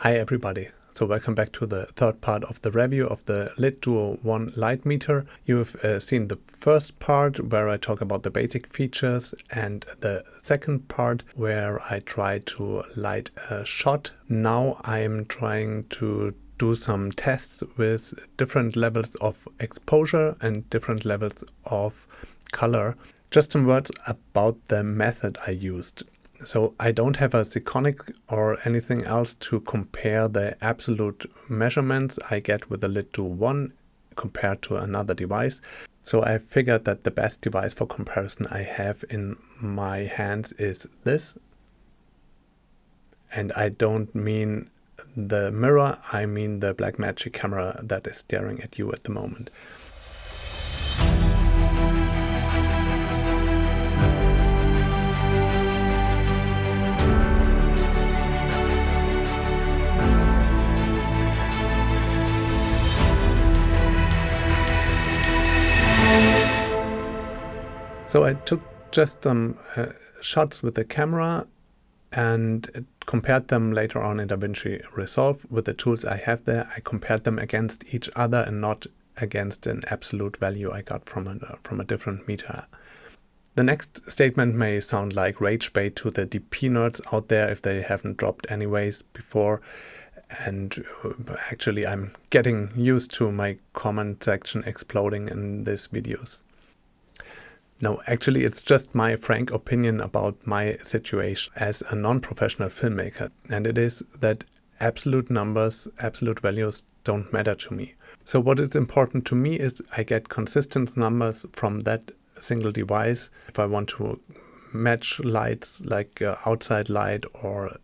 Hi everybody, so welcome back to the third part of the review of the Lit Duo 1 light meter. You've seen the first part where I talk about the basic features and the second part where I try to light a shot. Now I'm trying to do some tests with different levels of exposure and different levels of color. Just some words about the method I used. So I don't have a Sekonic or anything else to compare the absolute measurements I get with the Lit Duo 1 compared to another device. So I figured that the best device for comparison I have in my hands is this. And I don't mean the mirror, I mean the Blackmagic camera that is staring at you at the moment. So I took just some shots with the camera and compared them later on in DaVinci Resolve with the tools I have there. I compared them against each other and not against an absolute value I got from a different meter. The next statement may sound like rage bait to the DP nerds out there if they haven't dropped anyways before. And actually I'm getting used to my comment section exploding in these videos. No, actually it's just my frank opinion about my situation as a non-professional filmmaker, and it is that absolute numbers, absolute values don't matter to me. So what is important to me is I get consistent numbers from that single device. If I want to match lights like outside light or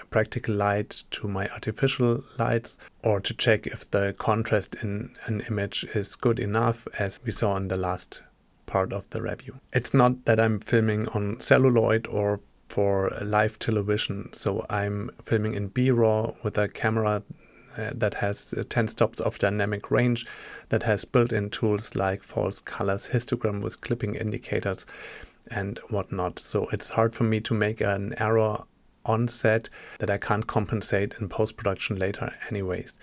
practical light to my artificial lights, or to check if the contrast in an image is good enough, as we saw in the last part of the review. It's not that I'm filming on celluloid or for live television, so I'm filming in B-RAW with a camera that has 10 stops of dynamic range, that has built-in tools like false colors, histogram with clipping indicators and whatnot. So it's hard for me to make an error on set that I can't compensate in post-production later anyways.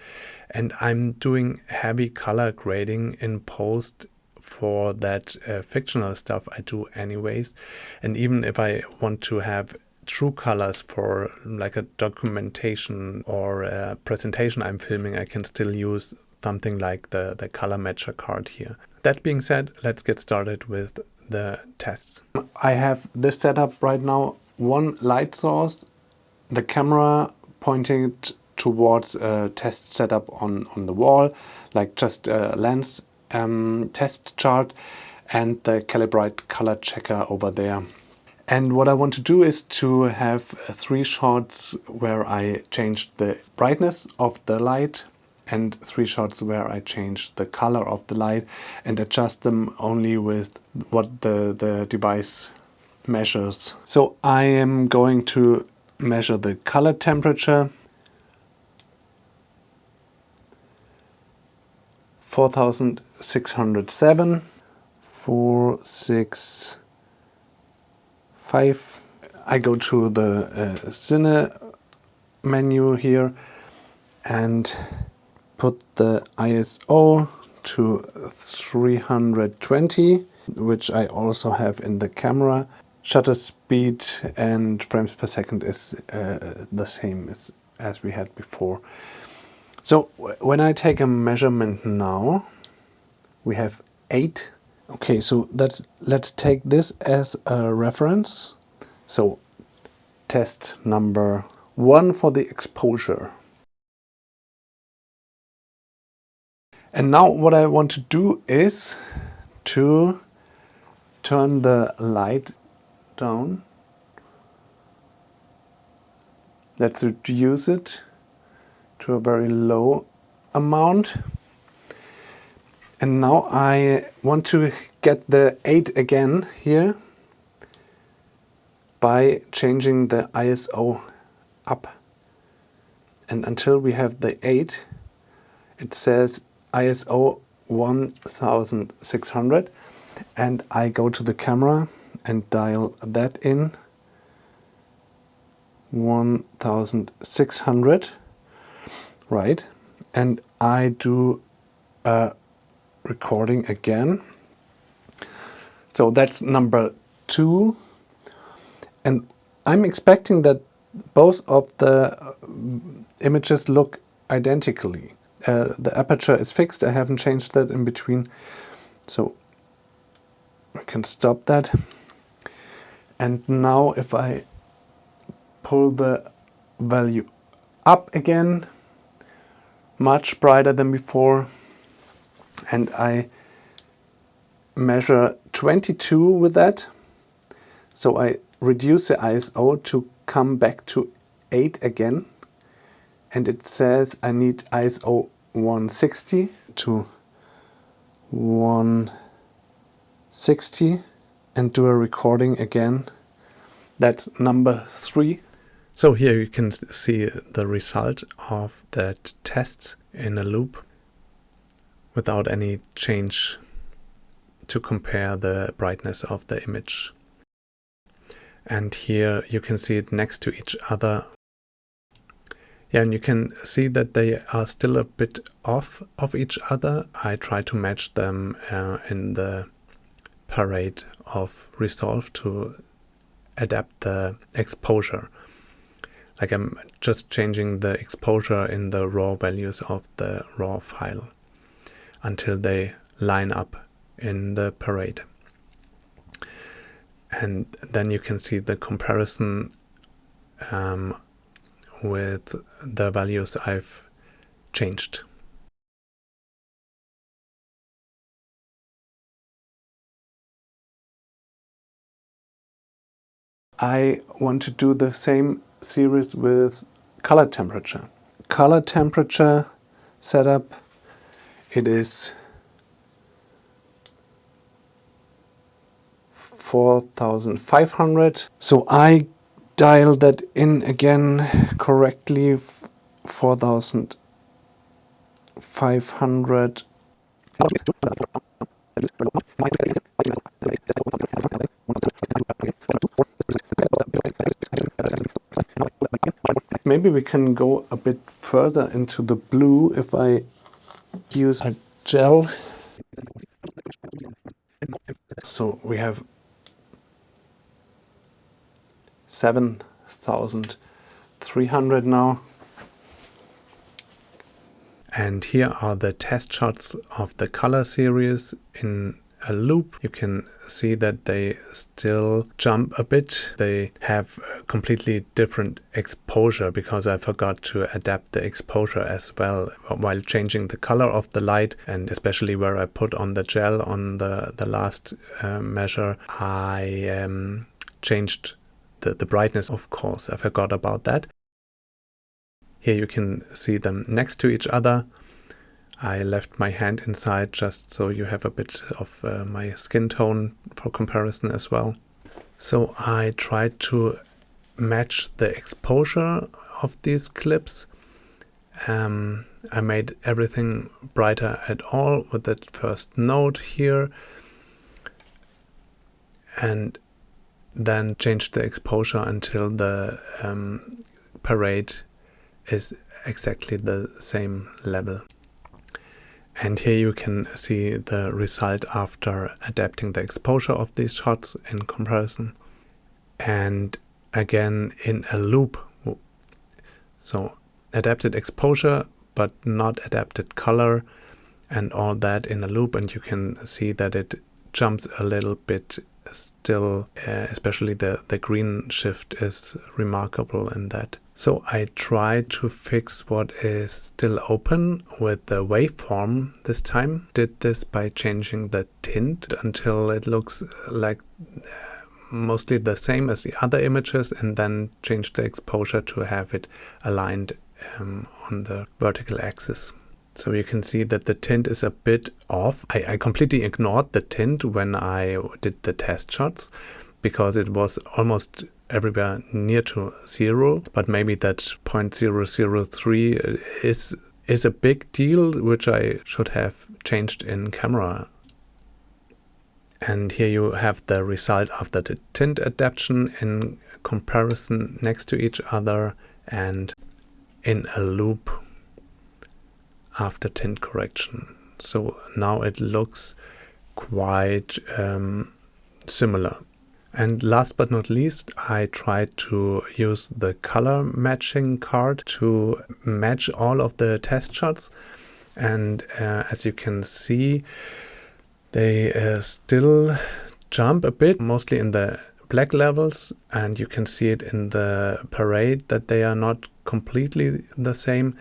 And I'm doing heavy color grading in post for that fictional stuff I do anyways. And even if I want to have true colors for like a documentation or a presentation I'm filming, I can still use something like the color matcher card here. That being said, let's get started with the tests. I have this setup right now, one light source, the camera pointed towards a test setup on the wall, like just a lens test chart, and the Calibrite color checker over there. And what I want to do is to have 3 shots where I change the brightness of the light and 3 shots where I change the color of the light and adjust them only with what the device measures. So I am going to measure the color temperature, 4607, 465. I go to the Cine menu here and put the ISO to 320, which I also have in the camera. Shutter speed and frames per second is the same as we had before. So when I take a measurement now, we have 8. Okay, so let's take this as a reference. So test number 1 for the exposure. And now what I want to do is to turn the light down. Let's reduce it to a very low amount. And now I want to get the 8 again here by changing the ISO up. And until we have the 8, it says ISO 1600. And I go to the camera and dial that in. 1600, right? And I do a recording again. So that's number 2. And I'm expecting that both of the images look identically. The aperture is fixed, I haven't changed that in between. So I can stop that. And now if I pull the value up again, much brighter than before, and I measure 22 with that. So I reduce the ISO to come back to 8 again. And it says I need ISO 160 to 160 and do a recording again. That's number 3. So here you can see the result of that test in a loop without any change to compare the brightness of the image. And here you can see it next to each other. Yeah, and you can see that they are still a bit off of each other. I try to match them in the parade of Resolve to adapt the exposure. Like I'm just changing the exposure in the raw values of the raw file until they line up in the parade. And then you can see the comparison with the values I've changed. I want to do the same series with color temperature. Color temperature setup, it is 4500. So I dial that in again correctly, 4500. Maybe we can go a bit further into the blue if I use a gel. So we have 7300 now. And here are the test shots of the color series in a loop. You can see that they still jump a bit. They have a completely different exposure because I forgot to adapt the exposure as well while changing the color of the light, and especially where I put on the gel on the last measure, I changed the brightness, of course. I forgot about that. Here you can see them next to each other. I left my hand inside just so you have a bit of my skin tone for comparison as well. So I tried to match the exposure of these clips. I made everything brighter at all with that first node here, and then changed the exposure until the parade is exactly the same level. And here you can see the result after adapting the exposure of these shots in comparison. And again in a loop. So adapted exposure but not adapted color, and all that in a loop, and you can see that it jumps a little bit still, especially the green shift is remarkable in that. So I tried to fix what is still open with the waveform this time. Did this by changing the tint until it looks like mostly the same as the other images, and then changed the exposure to have it aligned on the vertical axis. So you can see that the tint is a bit off. I completely ignored the tint when I did the test shots because it was almost everywhere near to 0, but maybe that 0.003 is a big deal, which I should have changed in camera. And here you have the result after the tint adaptation in comparison next to each other and in a loop after tint correction. So now it looks quite similar. And last but not least, I tried to use the color matching card to match all of the test shots. And as you can see, they still jump a bit, mostly in the black levels. And you can see it in the parade that they are not completely the same.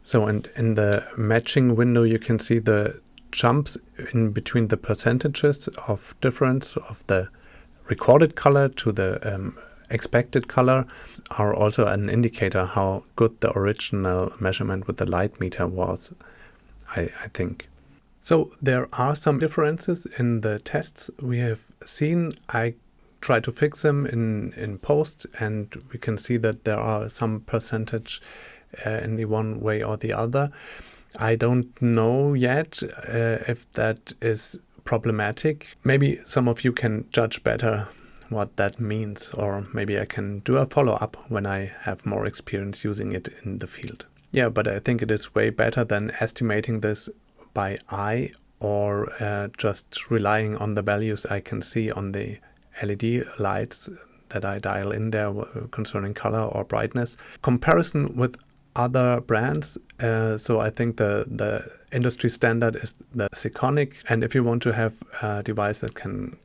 So in the matching window, you can see the jumps in between the percentages of difference of the recorded color to the expected color are also an indicator how good the original measurement with the light meter was, I think. So there are some differences in the tests we have seen. I try to fix them in post, and we can see that there are some percentage in the one way or the other. I don't know yet if that is problematic. Maybe some of you can judge better what that means, or maybe I can do a follow-up when I have more experience using it in the field. Yeah, but I think it is way better than estimating this by eye or just relying on the values I can see on the LED lights that I dial in there concerning color or brightness. Comparison with other brands, so I think the industry standard is the Sekonic, and if you want to have a device that can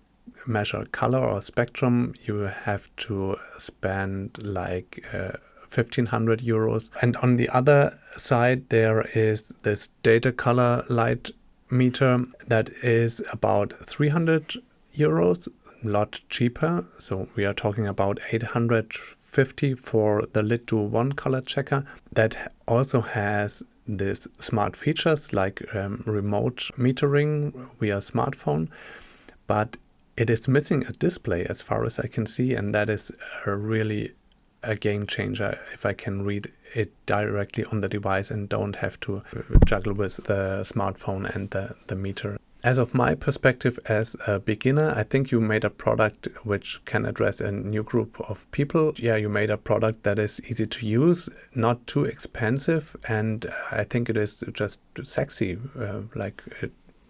measure color or spectrum, you have to spend like 1,500 euros. And on the other side there is this data color light meter that is about 300 euros, a lot cheaper. So we are talking about 850 for the Litdo One color checker that also has these smart features like remote metering via smartphone, but it is missing a display as far as I can see, and that is really a game changer if I can read it directly on the device and don't have to juggle with the smartphone and the meter. As of my perspective as a beginner, I think you made a product which can address a new group of people. Yeah, you made a product that is easy to use, not too expensive, and I think it is just sexy,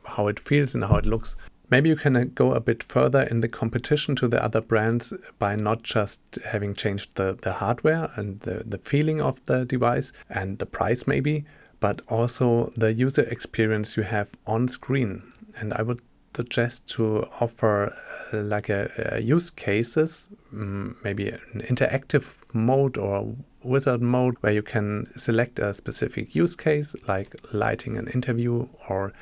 how it feels and how it looks. Maybe you can go a bit further in the competition to the other brands by not just having changed the hardware and the feeling of the device and the price maybe, but also the user experience you have on screen. And I would suggest to offer like a use cases, maybe an interactive mode or wizard mode where you can select a specific use case like lighting an interview or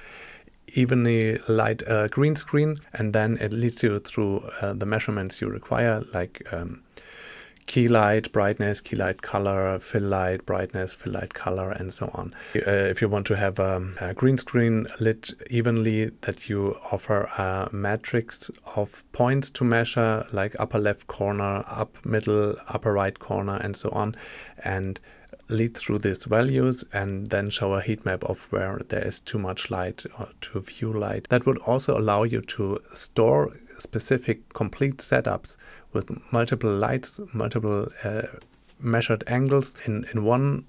evenly light a green screen, and then it leads you through the measurements you require, like key light brightness, key light color, fill light brightness, fill light color, and so on. If you want to have a green screen lit evenly, that you offer a matrix of points to measure, like upper left corner, up middle, upper right corner, and so on, and lead through these values and then show a heat map of where there is too much light or too few light. That would also allow you to store specific complete setups with multiple lights, multiple measured angles in one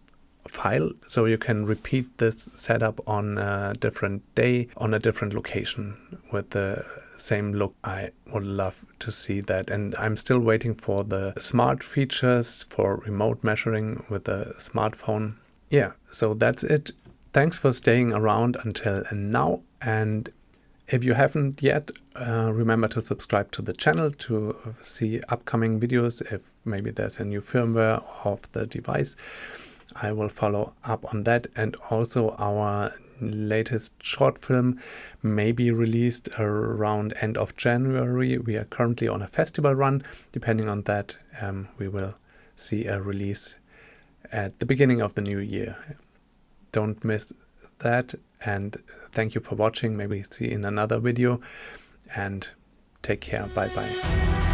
file, so you can repeat this setup on a different day, on a different location with the same look. I would love to see that, and I'm still waiting for the smart features for remote measuring with the smartphone. Yeah, so that's it. Thanks for staying around until now, and if you haven't yet, remember to subscribe to the channel to see upcoming videos. If maybe there's a new firmware of the device, I will follow up on that. And also our latest short film may be released around end of January. We are currently on a festival run. Depending on that, we will see a release at the beginning of the new year. Don't miss that, and thank you for watching. Maybe see you in another video, and take care. Bye bye.